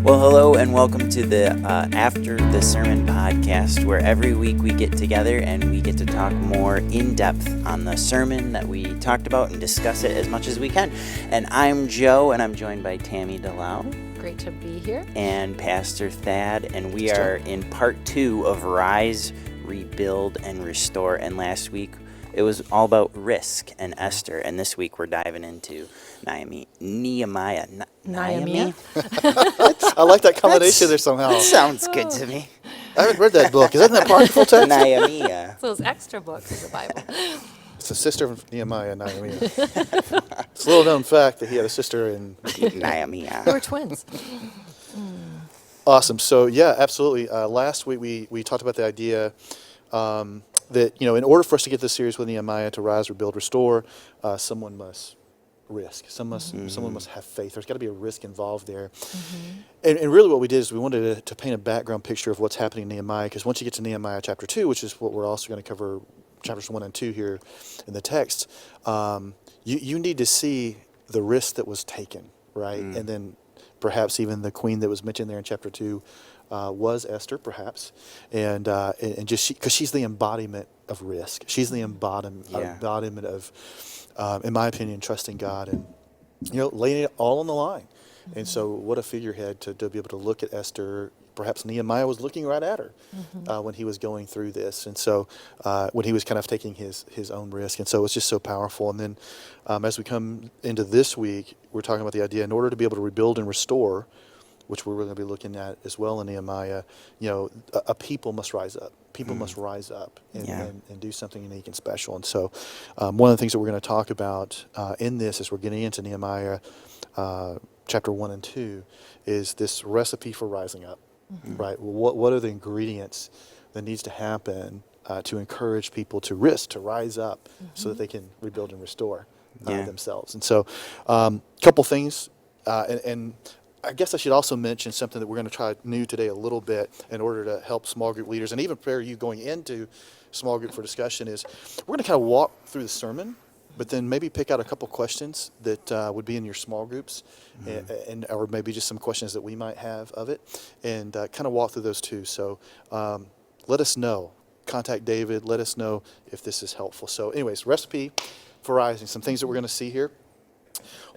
Well, hello and welcome to the After the Sermon podcast, where every week we get together and we get to talk more in depth on the sermon that we talked about and discuss it as much as we can. And I'm Joe, and I'm joined by Tami Great to be here. And Pastor Thad, and we are in part 2 of Rise, Rebuild, and Restore. And last week it was all about risk and Esther, and this week we're diving into Nehemiah. Nehemiah? I like that combination there somehow. That sounds good to me. I haven't read that book. Isn't that apocryphal text? Nehemiah. It's those extra books of the Bible. It's a sister of Nehemiah, Nehemiah. It's a little known fact that he had a sister in Nehemiah. They were twins. Awesome. So yeah, absolutely. Last week we talked about the idea that, in order for us to get this series with Nehemiah to rise, rebuild, restore, someone must risk. Someone must have faith. There's got to be a risk involved there. And really what we did is we wanted to paint a background picture of what's happening in Nehemiah, because once you get to Nehemiah chapter 2, which is what we're also going to cover, chapters 1 and 2 here in the text, you need to see the risk that was taken, right? And then perhaps even the queen that was mentioned there in chapter 2 was Esther, perhaps, and just because she's the embodiment of risk. She's the embodiment of, in my opinion, trusting God and laying it all on the line. And so, what a figurehead to be able to look at Esther. Perhaps Nehemiah was looking right at her when he was going through this, and so when he was kind of taking his own risk. And so it's just so powerful. And then as we come into this week, we're talking about the idea in order to be able to rebuild and restore, which we're going to be looking at as well in Nehemiah, a people must rise up. People must rise up and do something unique and special. And so one of the things that we're going to talk about in this as we're getting into Nehemiah chapter 1 and 2 is this recipe for rising up, right? What are the ingredients that needs to happen to encourage people to risk, to rise up so that they can rebuild and restore themselves? And so a couple things, and I guess I should also mention something that we're going to try new today a little bit in order to help small group leaders and even prepare you going into small group for discussion is we're going to kind of walk through the sermon, but then maybe pick out a couple questions that would be in your small groups and or maybe just some questions that we might have of it and kind of walk through those too. So let us know. Contact David. Let us know if this is helpful. So anyways, recipe for rising. Some things that we're going to see here.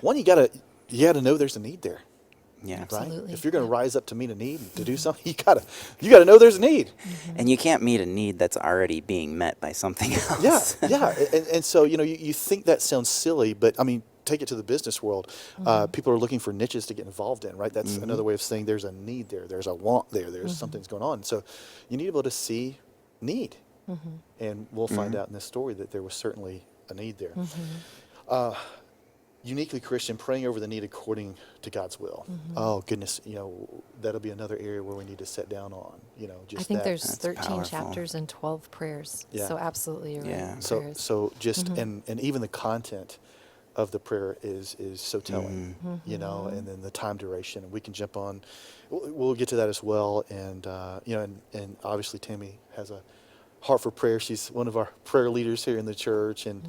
One, you got to know there's a need there. Yeah, absolutely. Right? If you're going to rise up to meet a need, to do something, you gotta know there's a need. And you can't meet a need that's already being met by something else. Yeah. And so you think that sounds silly, but I mean, take it to the business world. People are looking for niches to get involved in, right? That's another way of saying there's a need there, there's a want there, there's something's going on. So you need to be able to see need, and we'll find out in this story that there was certainly a need there. Uniquely Christian, praying over the need according to God's will. Oh goodness, that'll be another area where we need to sit down on. Just I think there's That's 13 powerful. chapters and 12 prayers. Yeah. So absolutely you're right. Yeah. So just and even the content of the prayer is so telling. And then the time duration, and we can jump on. We'll get to that as well. And and obviously Tami has a heart for prayer. She's one of our prayer leaders here in the church, and.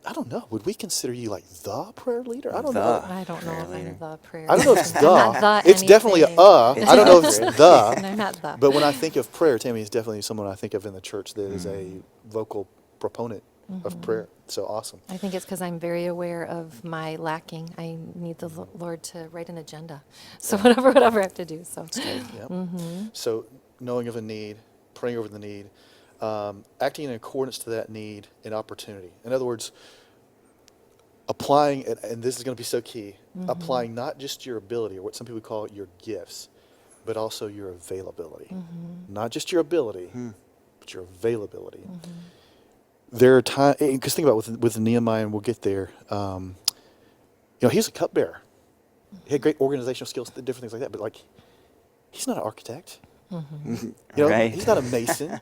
I don't know. Would we consider you like the prayer leader? I don't know. I don't know if I'm the prayer. I don't know if it's I'm not the It's definitely a anything. I don't know if it's the. No, not the. But when I think of prayer, Tami is definitely someone I think of in the church that is a vocal proponent of prayer. So awesome. I think it's because I'm very aware of my lacking. I need the Lord to write an agenda. So whatever I have to do. So. Yep. So knowing of a need, praying over the need, acting in accordance to that need and opportunity. In other words, applying, and this is going to be so key, applying not just your ability or what some people call your gifts, but also your availability. Not just your ability, but your availability. There are times, because think about with Nehemiah, and we'll get there, he's a cupbearer. He had great organizational skills, different things like that, but he's not an architect. Right. He's not a mason.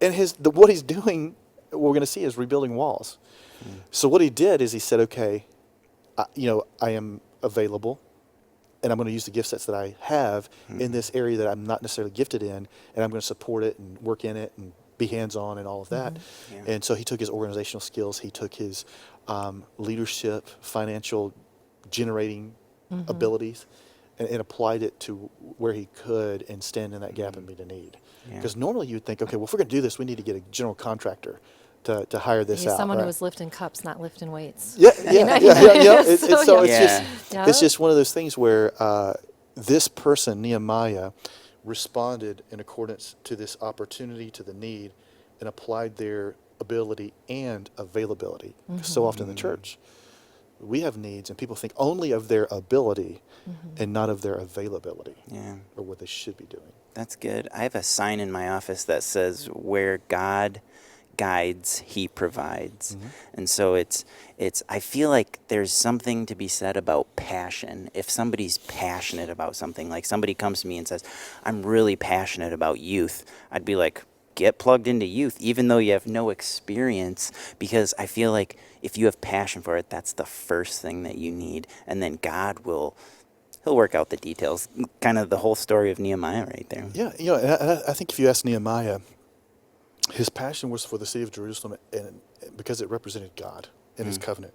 And what he's doing, what we're going to see is rebuilding walls. So what he did is he said, okay, I am available, and I'm going to use the gift sets that I have in this area that I'm not necessarily gifted in, and I'm going to support it and work in it and be hands-on and all of that. And so he took his organizational skills, he took his leadership, financial generating abilities, and applied it to where he could and stand in that gap and meet a need. Yeah. Because normally you'd think, okay, well, if we're going to do this, we need to get a general contractor to hire this He's out. someone right? who was lifting cups, not lifting weights. Yeah, yeah. So, yeah. It's just one of those things where this person, Nehemiah, responded in accordance to this opportunity, to the need, and applied their ability and availability. 'Cause so often in the church, we have needs, and people think only of their ability and not of their availability, or what they should be doing. That's good. I have a sign in my office that says, "Where God guides, He provides." And so it's I feel like there's something to be said about passion. If somebody's passionate about something, like somebody comes to me and says, "I'm really passionate about youth," I'd be like, get plugged into youth, even though you have no experience, because I feel like if you have passion for it, that's the first thing that you need. And then God He'll work out the details. Kind of the whole story of Nehemiah right there. Yeah, and I think if you ask Nehemiah, his passion was for the city of Jerusalem, and because it represented God and His covenant,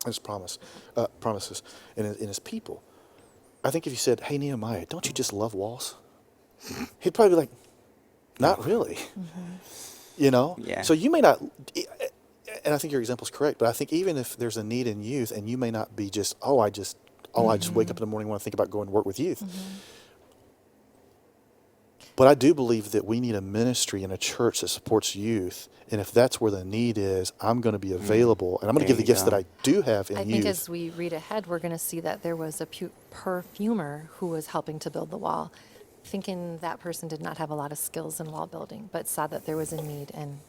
and His promises, and His people. I think if you said, "Hey Nehemiah, don't you just love walls?" He'd probably be like, "Not really." Yeah. So you may not, and I think your example is correct. But I think even if there's a need in youth, and you may not be just, I just wake up in the morning and want to think about going to work with youth. But I do believe that we need a ministry and a church that supports youth. And if that's where the need is, I'm going to be available. And I'm going to give the gifts that I do have in youth. I think as we read ahead, we're going to see that there was a perfumer who was helping to build the wall, thinking that person did not have a lot of skills in wall building, but saw that there was a need and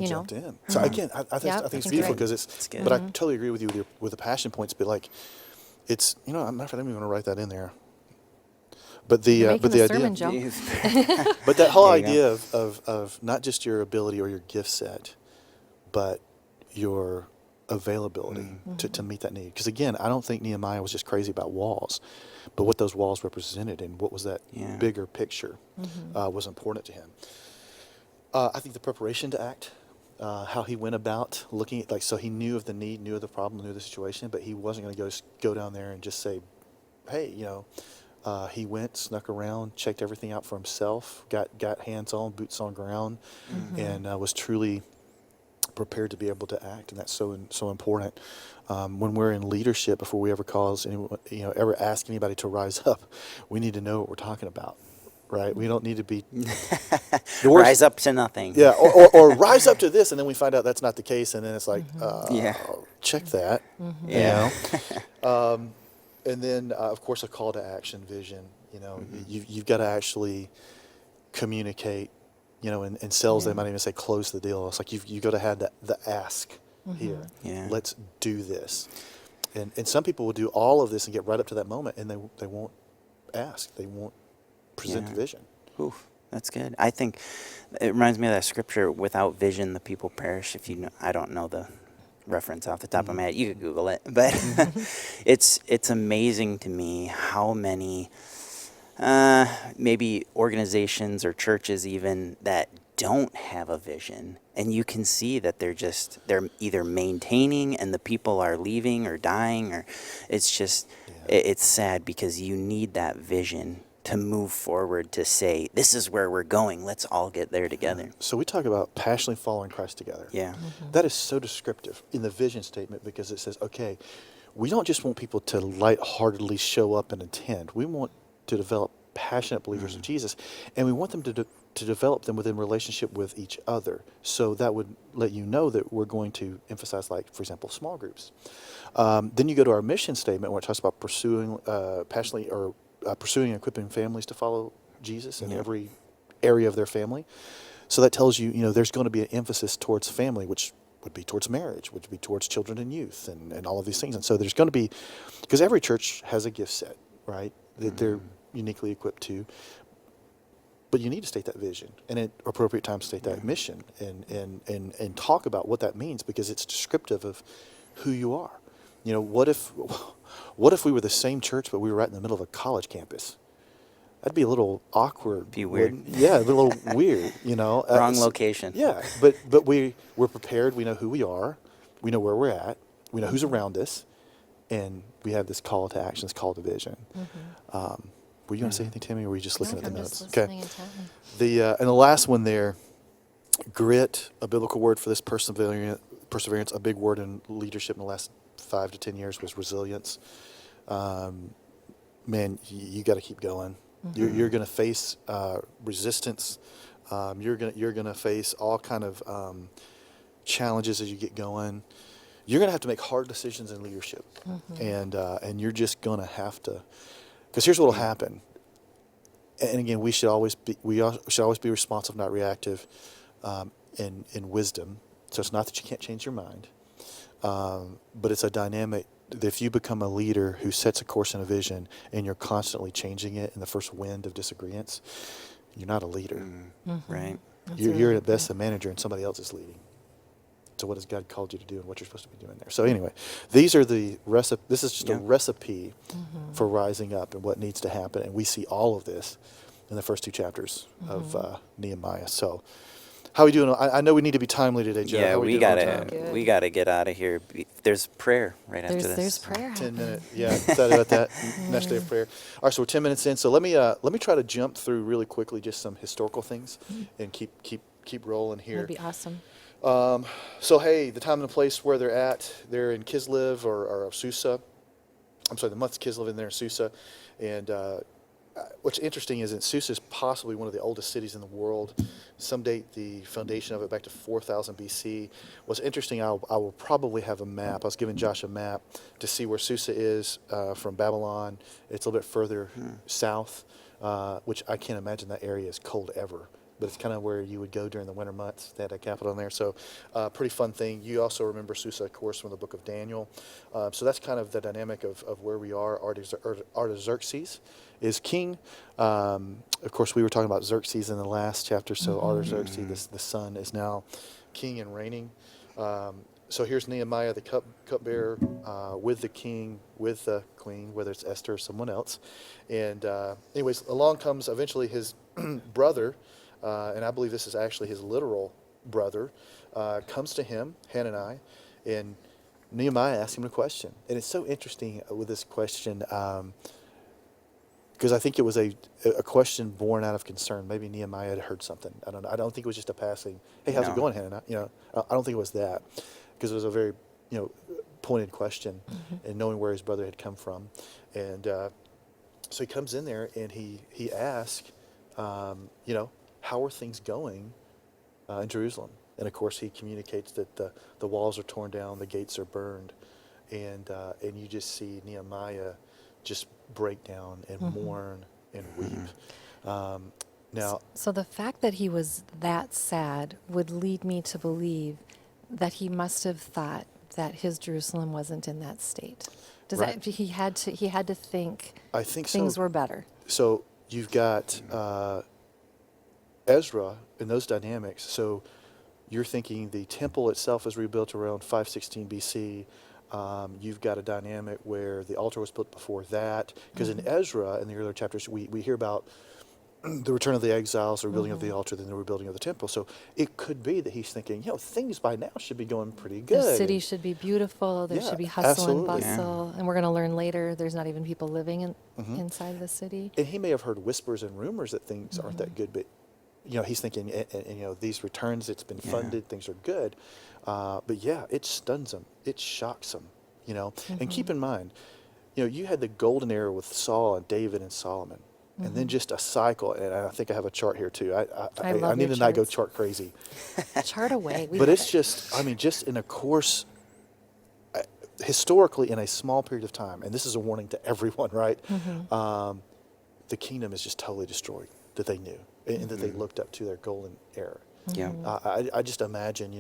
jumped in. So again, I think it's beautiful because it's good. but I totally agree with you with the passion points. But like, it's, I'm not even going to write that in there. But the You're but making the the idea, sermon, Joe. but that whole There you idea of not just your ability or your gift set, but your availability to meet that need. Because again, I don't think Nehemiah was just crazy about walls, but what those walls represented and what was that bigger picture was important to him. I think the preparation to act, how he went about looking at, so he knew of the need, knew of the problem, knew of the situation, but he wasn't going to go down there and just say, hey, he went, snuck around, checked everything out for himself, got hands on, boots on ground, and was truly prepared to be able to act. And that's so important. When we're in leadership, before we ever cause anyone, ever ask anybody to rise up, we need to know what we're talking about, right? We don't need to be rise up to nothing. Yeah, or rise up to this, and then we find out that's not the case, and then it's like, check that. And then, of course, a call to action, vision. You've got to actually communicate. In sales, they might even say close the deal. It's like you've got to have the ask here. Yeah. Let's do this. And some people will do all of this and get right up to that moment, and they won't ask. They won't present the vision. Oof, that's good. I think it reminds me of that scripture, without vision, the people perish. I don't know the reference off the top of my head. You could Google it. But it's amazing to me how many maybe organizations or churches even that don't have a vision, and you can see that they're either maintaining and the people are leaving or dying, or it's just it's sad, because you need that vision to move forward, to say, this is where we're going, let's all get there together. So we talk about passionately following Christ together. Yeah. That is so descriptive in the vision statement, because it says, okay, we don't just want people to lightheartedly show up and attend. We want to develop passionate believers of Jesus, and we want them to develop them within relationship with each other. So that would let you know that we're going to emphasize, like, for example, small groups. Then you go to our mission statement, where it talks about pursuing passionately, or pursuing and equipping families to follow Jesus in every area of their family. So that tells you, there's going to be an emphasis towards family, which would be towards marriage, which would be towards children and youth, and all of these things. And so there's going to be, because every church has a gift set, right, that they're uniquely equipped to. But you need to state that vision, and at appropriate times state that mission, and talk about what that means, because it's descriptive of who you are. What if we were the same church, but we were right in the middle of a college campus? That'd be a little awkward. Be weird. Yeah, it'd be a little weird, Wrong location. Yeah, but we're prepared. We know who we are. We know where we're at. We know who's around us. and we have this call to action, this call to vision. Were you going to say anything, Tammy, or were you just looking at the I'm notes? just listening intently. And the last one there, grit, a biblical word for this, perseverance, a big word in leadership in the last 5 to 10 years was resilience. Man, you got to keep going. You're going to face resistance. You're going to face all kind of challenges as you get going. You're going to have to make hard decisions in leadership, and you're just going to have to. Because here's what will happen. And again, we should always be responsive, not reactive, in wisdom. So it's not that you can't change your mind, but it's a dynamic. If you become a leader who sets a course and a vision, and you're constantly changing it in the first wind of disagreements, you're not a leader. Right. You're at best a manager, and somebody else is leading. So what has God called you to do, and what you're supposed to be doing there? So anyway, these are the recipe. This is just a recipe for rising up and what needs to happen, and we see all of this in the first 2 chapters of Nehemiah. So, how are we doing? I know we need to be timely today, Joe. Yeah, How are we doing on time? Good. gotta get out of here. There's prayer right after this. There's prayer 10 happening. minutes. Yeah, excited about that. Next day of prayer. All right, so we're 10 minutes in. So let me try to jump through really quickly just some historical things, and keep rolling here. That'd be awesome. So hey, the time and the place where they're at, they're in Kislev or Susa. I'm sorry, the month's Kislev in there in Susa, and what's interesting is that Susa is possibly one of the oldest cities in the world. Some date the foundation of it back to 4000 BC. What's interesting, I will probably have a map. I was giving Josh a map to see where Susa is from Babylon. It's a little bit further south, which I can't imagine that area is cold ever. But it's kind of where you would go during the winter months. They had a capital in there. So pretty fun thing. You also remember Susa, of course, from the book of Daniel. So that's kind of the dynamic of where we are. Artaxerxes is king. Of course, we were talking about Xerxes in the last chapter. So Artaxerxes, the son, is now king and reigning. So here's Nehemiah, the cupbearer, with the king, with the queen, whether it's Esther or someone else. And anyways, along comes eventually his brother, and I believe this is actually his literal brother, comes to him, Hanani, and Nehemiah asks him a question. And it's so interesting with this question, because I think it was a question born out of concern. Maybe Nehemiah had heard something. I don't know. I don't think it was just a passing, hey, how's it going, Hanani? I don't think it was that, because it was a very, pointed question, and knowing where his brother had come from. And so he comes in there and he asks, how are things going in Jerusalem? And of course, he communicates that the walls are torn down, the gates are burned, and you just see Nehemiah just break down and mourn and weep. Now, So the fact that he was that sad would lead me to believe that he must have thought that his Jerusalem wasn't in that state. Right. He had to think I think things so. were better. So you've got Ezra in those dynamics. So you're thinking the temple itself is rebuilt around 516 BC. You've got a dynamic where the altar was built before that. Because in Ezra, in the earlier chapters, we hear about the return of the exiles, the rebuilding of the altar, then the rebuilding of the temple. So it could be that he's thinking, things by now should be going pretty good. The city should be beautiful. There Yeah, should be hustle absolutely. and bustle. And we're going to learn later there's not even people living inside the city. And he may have heard whispers and rumors that things aren't that good, but he's thinking, and these returns, it's been funded, things are good. But yeah, it stuns him. It shocks him, And keep in mind, you had the golden era with Saul and David and Solomon. And then just a cycle, and I think I have a chart here too. I love need your to not go charts. chart crazy. Chart away. But it's just, just in a course, historically in a small period of time, and this is a warning to everyone, right? The kingdom is just totally destroyed that they knew, and that they looked up to their golden era. Yeah. I just imagine,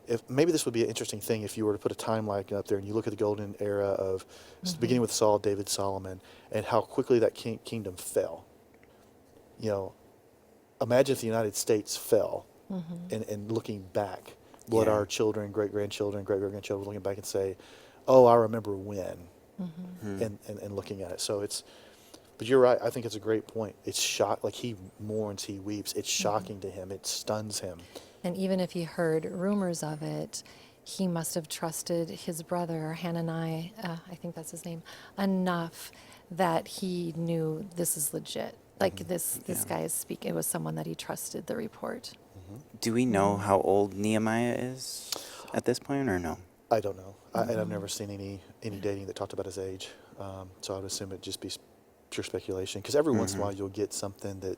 if maybe this would be an interesting thing if you were to put a timeline up there and you look at the golden era of beginning with Saul, David, Solomon, and how quickly that kingdom fell. Imagine if the United States fell, and looking back, what our children, great-grandchildren, great-great-grandchildren looking back and say, oh, I remember when, and looking at it. So but you're right, I think it's a great point. It's like he mourns, he weeps. It's shocking to him. It stuns him. And even if he heard rumors of it, he must have trusted his brother, Hanani, I think that's his name, enough that he knew this is legit. Like this Yeah. guy is speaking. It was someone that he trusted the report. Do we know how old Nehemiah is at this point, or no? I don't know. And I've never seen any dating that talked about his age. So I would assume it'd just be pure speculation. Because every once in a while you'll get something that,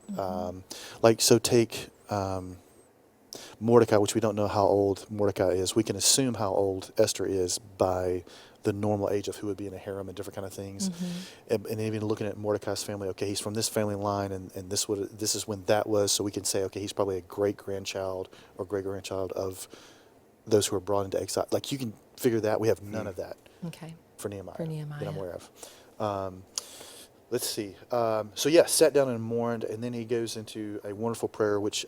so take Mordecai, which we don't know how old Mordecai is. We can assume how old Esther is by the normal age of who would be in a harem and different kind of things. And even looking at Mordecai's family, okay, he's from this family line, and this is when that was. So we can say, okay, he's probably a great-grandchild or great-grandchild of those who were brought into exile. Like, you can figure that. We have none of that Okay. for Nehemiah, For Nehemiah. that I'm aware of. Let's see. So yeah, sat down and mourned, and then he goes into a wonderful prayer, which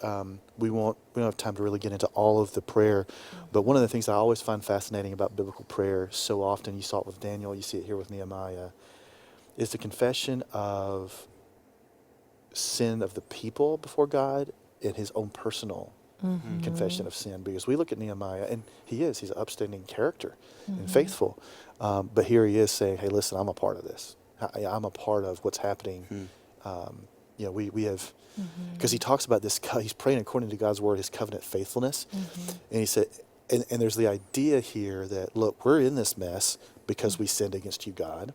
we don't have time to really get into all of the prayer. But one of the things I always find fascinating about biblical prayer, so often you saw it with Daniel, you see it here with Nehemiah, is the confession of sin of the people before God and his own personal confession of sin. Because we look at Nehemiah, and he's an upstanding character and faithful. But here he is saying, hey, listen, I'm a part of this. I'm a part of what's happening. We have, because he talks about this, he's praying according to God's word, his covenant faithfulness. And he said, and there's the idea here that, look, we're in this mess because we sinned against you, God.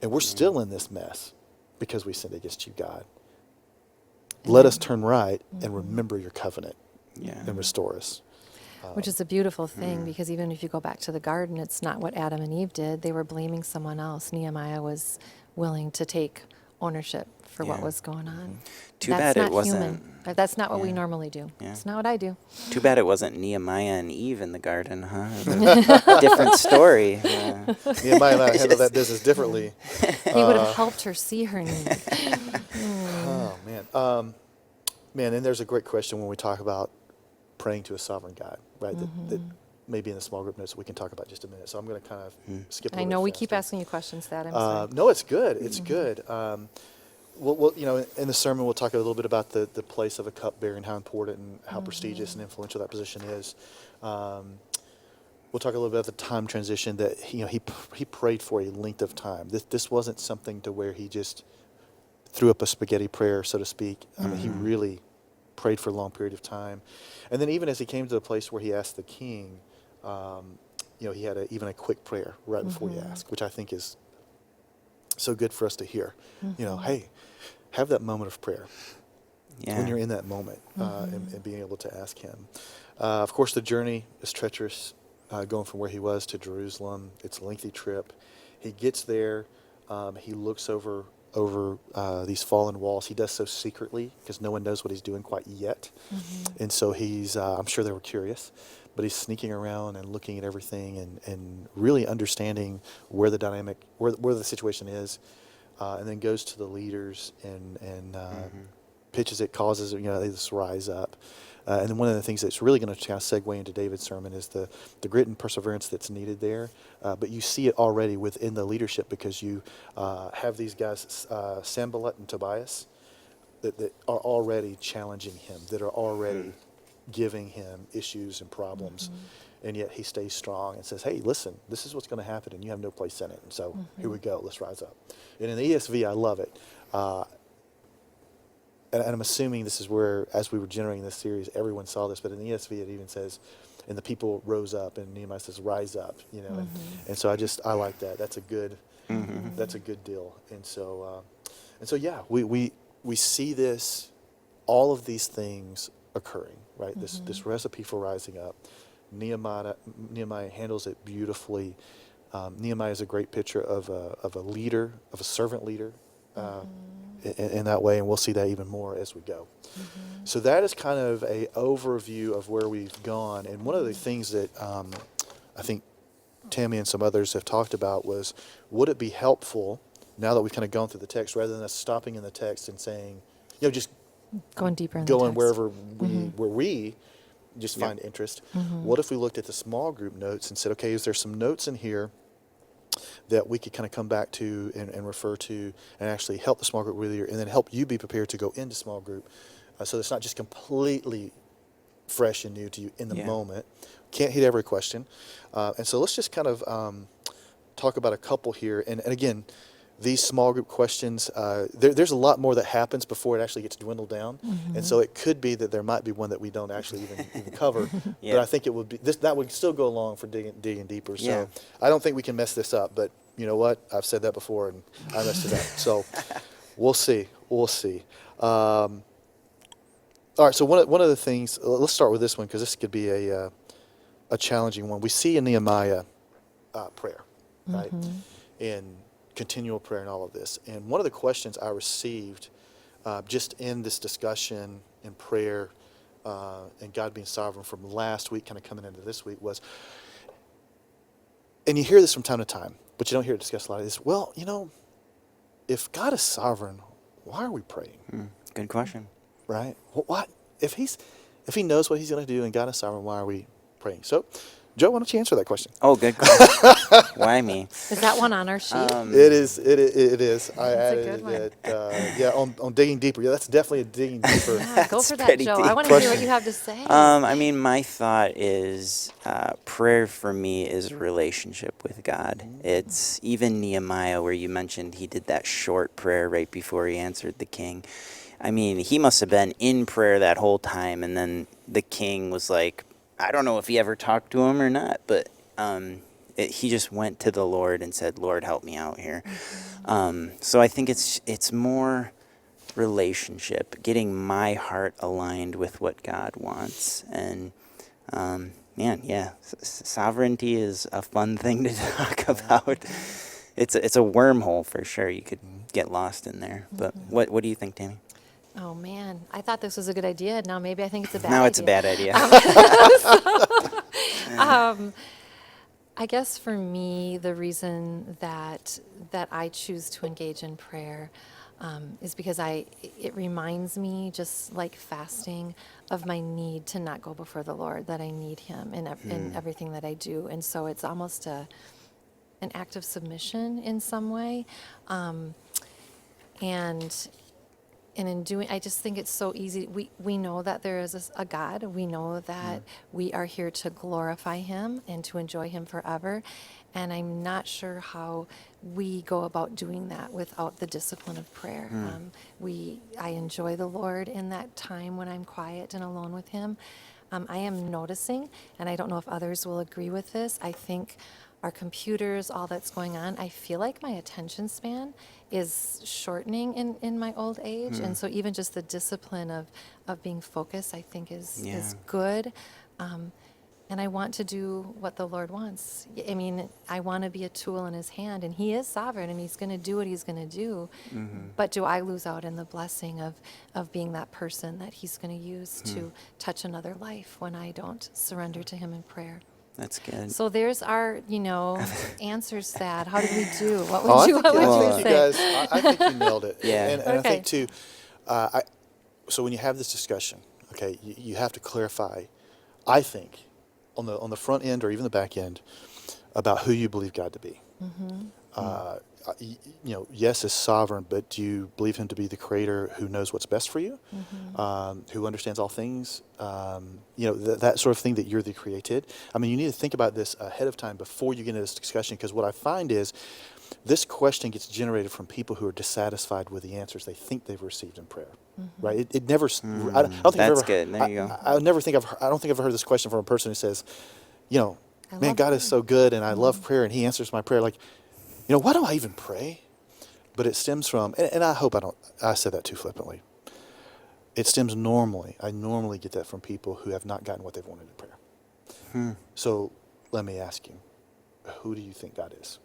And we're still in this mess because we sinned against you, God. Let us turn right and remember your covenant and restore us. Which is a beautiful thing, because even if you go back to the garden, it's not what Adam and Eve did. They were blaming someone else. Nehemiah was willing to take ownership for what was going on. Too That's bad it not wasn't. human. That's not what we Yeah. normally do. Yeah. It's not what I do. Too bad it wasn't Nehemiah and Eve in the garden, huh? Different story. Yeah. Nehemiah and I handle that business differently. He would have helped her see her need. Oh, man. Man, and there's a great question when we talk about praying to a sovereign God, right? That maybe in the small group notes we can talk about just a minute. So I'm going to kind of skip a I little know bit we keep faster. asking you questions, Thad. I'm sorry. No, it's good. It's good. We'll, in the sermon, we'll talk a little bit about the place of a cupbearer and how important and how prestigious and influential that position is. We'll talk a little bit about the time transition that he prayed for a length of time. This wasn't something to where he just threw up a spaghetti prayer, so to speak. I mean, he really prayed for a long period of time. And then even as he came to the place where he asked the king, he had even a quick prayer right before he asked, which I think is so good for us to hear. Hey, have that moment of prayer when you're in that moment and being able to ask him. Of course, the journey is treacherous, going from where he was to Jerusalem. It's a lengthy trip. He gets there. He looks over these fallen walls. He does so secretly because no one knows what he's doing quite yet. And so he's, I'm sure they were curious, but he's sneaking around and looking at everything and really understanding where the dynamic, where the situation is, and then goes to the leaders and pitches it, causes this rise up. And then one of the things that's really going to kind of segue into David's sermon is the grit and perseverance that's needed there. But you see it already within the leadership because you have these guys, Sanballat and Tobias, that are already challenging him, that are already giving him issues and problems. And yet he stays strong and says, hey, listen, this is what's going to happen and you have no place in it. And so here we go, let's rise up. And in the ESV, I love it. And I'm assuming this is where, as we were generating this series, everyone saw this, but in the ESV it even says, and the people rose up, and Nehemiah says, rise up, and so I like that. That's a good, that's a good deal. And so yeah, we see this, all of these things occurring, right? This recipe for rising up. Nehemiah handles it beautifully. Nehemiah is a great picture of a leader, of a servant leader. In that way, and we'll see that even more as we go. So that is kind of a overview of where we've gone. And one of the things that I think Tami and some others have talked about was, would it be helpful, now that we've kind of gone through the text, rather than us stopping in the text and saying, just Going deeper in the going text. wherever we just find interest. What if we looked at the small group notes and said, okay, is there some notes in here that we could kind of come back to and refer to and actually help the small group leader and then help you be prepared to go into small group so it's not just completely fresh and new to you in the moment. can't hit every question. And so let's just kind of talk about a couple here. And again, these small group questions, there's a lot more that happens before it actually gets dwindled down. And so it could be that there might be one that we don't actually even cover. Yeah. But I think it would be that would still go along for digging deeper. So Yeah. I don't think we can mess this up. But you know what? I've said that before, and I messed it up. So we'll see. We'll see. All right. So one of the things. Let's start with this one because this could be a challenging one. We see in Nehemiah prayer, right? And continual prayer and all of this. And one of the questions I received just in this discussion in prayer and God being sovereign from last week, kind of coming into this week was, and you hear this from time to time, but you don't hear it discussed a lot, is, well, if God is sovereign, why are we praying? Good question. Right? What if he knows what he's going to do and God is sovereign, why are we praying? So, Joe, why don't you answer that question? Oh, good question. Why me? Is that one on our sheet? It is. It is. I That's a added good one. it. On digging deeper. Yeah, that's definitely a digging deeper. Yeah, go for that, pretty Joe. deep I want to hear what question. you have to say. I mean, my thought is prayer for me is a relationship with God. It's even Nehemiah, where you mentioned he did that short prayer right before he answered the king. I mean, he must have been in prayer that whole time, and then the king was like, I don't know if he ever talked to him or not, but he just went to the Lord and said, Lord, help me out here. So I think it's more relationship, getting my heart aligned with what God wants. And sovereignty is a fun thing to talk about. It's a wormhole for sure. You could get lost in there. But what do you think, Tami? Oh, man. I thought this was a good idea. Now maybe I think it's a bad idea. Now it's a bad idea. I guess for me, the reason that I choose to engage in prayer is because it reminds me, just like fasting, of my need to not go before the Lord, that I need Him in everything that I do. And so it's almost an act of submission in some way. And in doing, I just think it's so easy. We know that there is a God. We know that we are here to glorify Him and to enjoy Him forever. And I'm not sure how we go about doing that without the discipline of prayer. I enjoy the Lord in that time when I'm quiet and alone with Him. I am noticing, and I don't know if others will agree with this, I think our computers, all that's going on, I feel like my attention span is shortening in my old age. And so even just the discipline of being focused, I think is good. And I want to do what the Lord wants. I mean, I want to be a tool in His hand, and He is sovereign, and He's going to do what He's going to do. But do I lose out in the blessing of being that person that He's going to use to touch another life when I don't surrender to Him in prayer? That's good. So there's our, answers to that. How did we do? What Oh, would you you say? guys, I think you nailed it. Yeah. And I Okay. think too, so when you have this discussion, okay, you have to clarify, I think, on the front end or even the back end, about who you believe God to be. Yes, is sovereign, but do you believe Him to be the Creator who knows what's best for you, who understands all things? That sort of thing, that you're the created. I mean, you need to think about this ahead of time before you get into this discussion, because what I find is this question gets generated from people who are dissatisfied with the answers they think they've received in prayer. Right? It never. I don't think I've That's ever, good. There you go. I don't think I've ever heard this question from a person who says, man, love God is so good, and I love prayer, and He answers my prayer. Like, why do I even pray? But it stems from, and I hope I said that too flippantly. It stems I normally get that from people who have not gotten what they've wanted in prayer. So let me ask you, who do you think God is?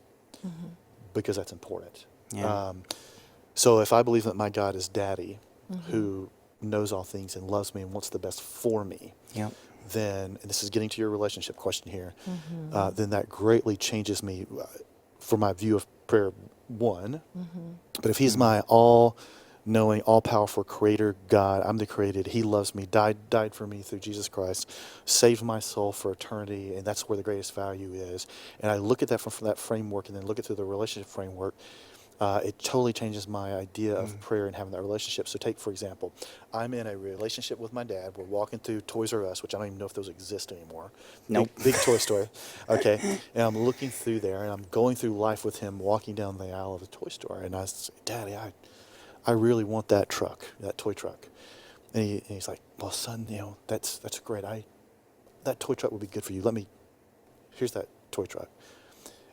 Because that's important. Yeah. So if I believe that my God is Daddy, who knows all things and loves me and wants the best for me, Yep. then, and this is getting to your relationship question here, then that greatly changes me for my view of prayer, one. But if He's my all-knowing, all-powerful Creator God, I'm the created, He loves me, died for me through Jesus Christ, saved my soul for eternity, and that's where the greatest value is. And I look at that from that framework, and then look at through the relationship framework, it totally changes my idea of prayer and having that relationship. So take, for example, I'm in a relationship with my dad. We're walking through Toys R Us, which I don't even know if those exist anymore. Nope. Big toy store. Okay. And I'm looking through there, and I'm going through life with him, walking down the aisle of the toy store. And I say, Daddy, I really want that truck, that toy truck. And he's like, well, son, that's great. That toy truck would be good for you. Here's that toy truck.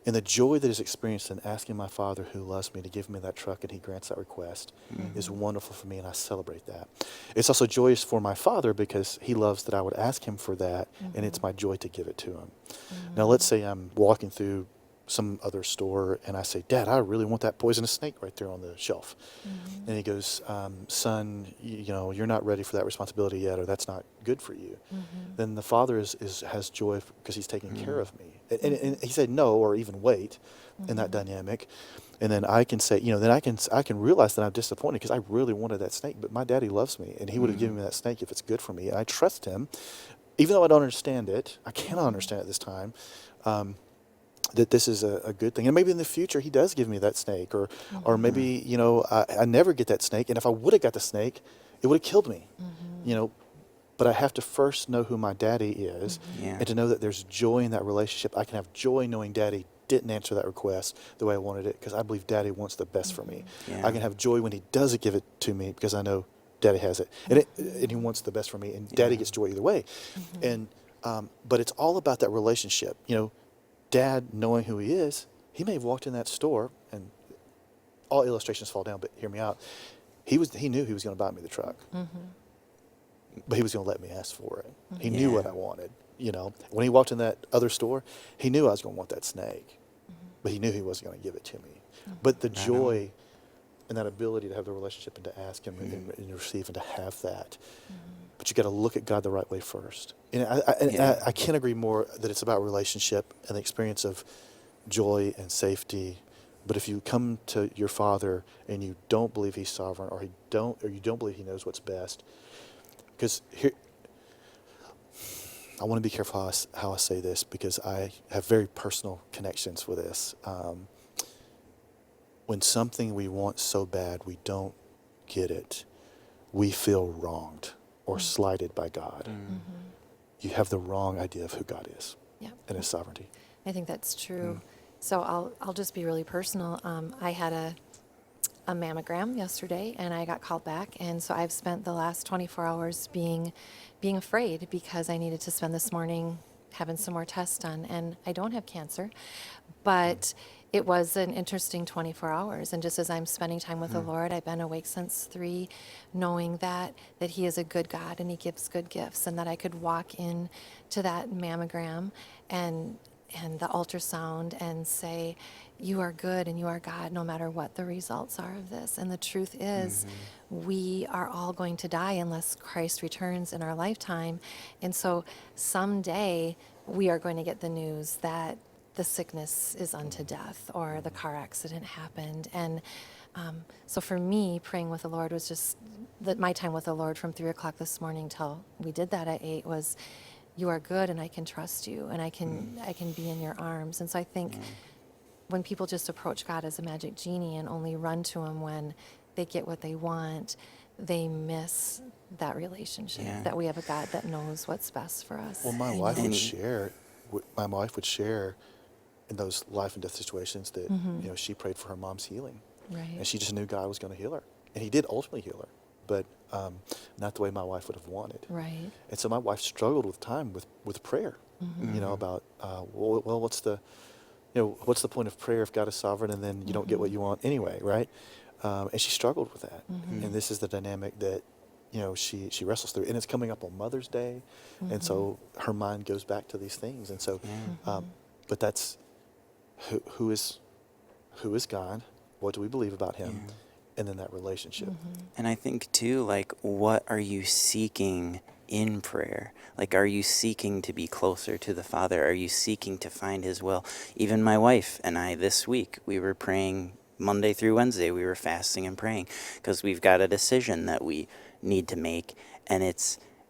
And the joy that is experienced in asking my Father who loves me to give me that truck and he grants that request is wonderful for me, and I celebrate that. It's also joyous for my Father because he loves that I would ask him for that, and it's my joy to give it to him. Now, let's say I'm walking through some other store and I say, Dad, I really want that poisonous snake right there on the shelf. And he goes, son, you're not ready for that responsibility yet, or that's not good for you. Then the Father has joy because he's taking care of me. And he said no, or even wait in that dynamic. And then I can say, then I can realize that I'm disappointed because I really wanted that snake, but my daddy loves me and he would have given me that snake if it's good for me. And I trust him, even though I don't understand it. I cannot understand it this time. That this is a good thing. And maybe in the future he does give me that snake, or maybe, I never get that snake. And if I would have got the snake, it would have killed me, but I have to first know who my daddy is and to know that there's joy in that relationship. I can have joy knowing daddy didn't answer that request the way I wanted it because I believe daddy wants the best for me. Yeah. I can have joy when he doesn't give it to me because I know daddy has it. And he wants the best for me, and daddy gets joy either way. And but it's all about that relationship. Dad, knowing who he is, he may have walked in that store, and all illustrations fall down, but hear me out. He knew he was going to buy me the truck, but he was going to let me ask for it. He knew what I wanted. When he walked in that other store, he knew I was going to want that snake, but he knew he wasn't going to give it to me. But the joy and that ability to have the relationship and to ask him and receive and to have that. But you got to look at God the right way first. And I can't agree more that it's about relationship and the experience of joy and safety. But if you come to your Father and you don't believe he's sovereign, or you don't believe he knows what's best, because here, I want to be careful how I say this because I have very personal connections with this. When something we want so bad we don't get it, we feel wronged or slighted by God. You have the wrong idea of who God is and his sovereignty. I think that's true. So I'll just be really personal. I had a mammogram yesterday, and I got called back, and so I've spent the last 24 hours being afraid because I needed to spend this morning having some more tests done, and I don't have cancer, but it was an interesting 24 hours. And just as I'm spending time with the Lord, I've been awake since 3, knowing that he is a good God and he gives good gifts, and that I could walk in to that mammogram and the ultrasound and say, you are good and you are God no matter what the results are of this. And the truth is, we are all going to die unless Christ returns in our lifetime. And so someday we are going to get the news that the sickness is unto death, or the car accident happened. And so for me, praying with the Lord was just my time with the Lord from 3 o'clock this morning till we did that at 8 was, you are good and I can trust you and I can be in your arms. And so I think when people just approach God as a magic genie and only run to him when they get what they want, they miss that relationship, that we have a God that knows what's best for us. Well, my wife would share in those life and death situations that she prayed for her mom's healing, and she just knew God was going to heal her, and he did ultimately heal her, but not the way my wife would have wanted. Right. And so my wife struggled with time with prayer, about what's the point of prayer if God is sovereign and then you don't get what you want anyway, right? And she struggled with that, and this is the dynamic that she wrestles through, and it's coming up on Mother's Day, and so her mind goes back to these things, and so, but that's who is God? What do we believe about him? And then that relationship. And I think too, like, what are you seeking in prayer? Like, are you seeking to be closer to the Father? Are you seeking to find his will? Even my wife and I this week, we were praying Monday through Wednesday. We were fasting and praying because we've got a decision that we need to make. And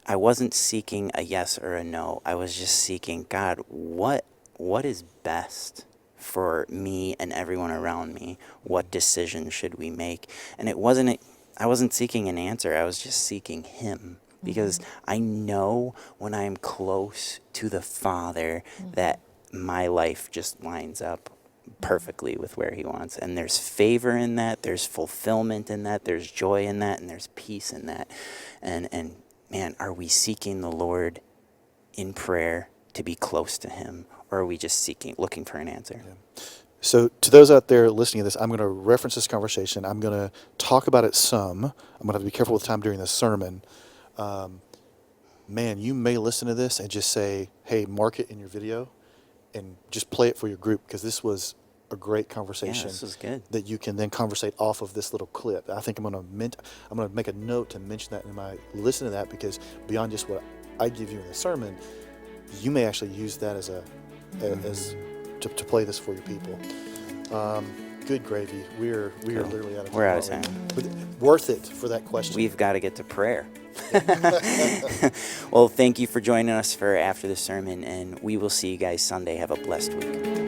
I wasn't seeking a yes or a no. I was just seeking, God, what is best for me and everyone around me. What decision should we make? And I wasn't seeking an answer. I was just seeking him, because I know when I'm close to the Father that my life just lines up perfectly with where he wants. And there's favor in that, there's fulfillment in that, there's joy in that, and there's peace in that. And man, are we seeking the Lord in prayer to be close to him, or are we just looking for an answer? Yeah. So to those out there listening to this, I'm going to reference this conversation. I'm going to talk about it some. I'm going to have to be careful with time during this sermon. Man, you may listen to this and just say, hey, mark it in your video and just play it for your group, because this was a great conversation. Yeah, this was good. That you can then conversate off of this little clip. I think I'm going to make a note to mention that in my listen to that, because beyond just what I give you in the sermon, you may actually use that as to play this for your people. Good gravy. We're literally out of time. We're out of time. But worth it for that question. We've got to get to prayer. Well, thank you for joining us for After the Sermon, and we will see you guys Sunday. Have a blessed week.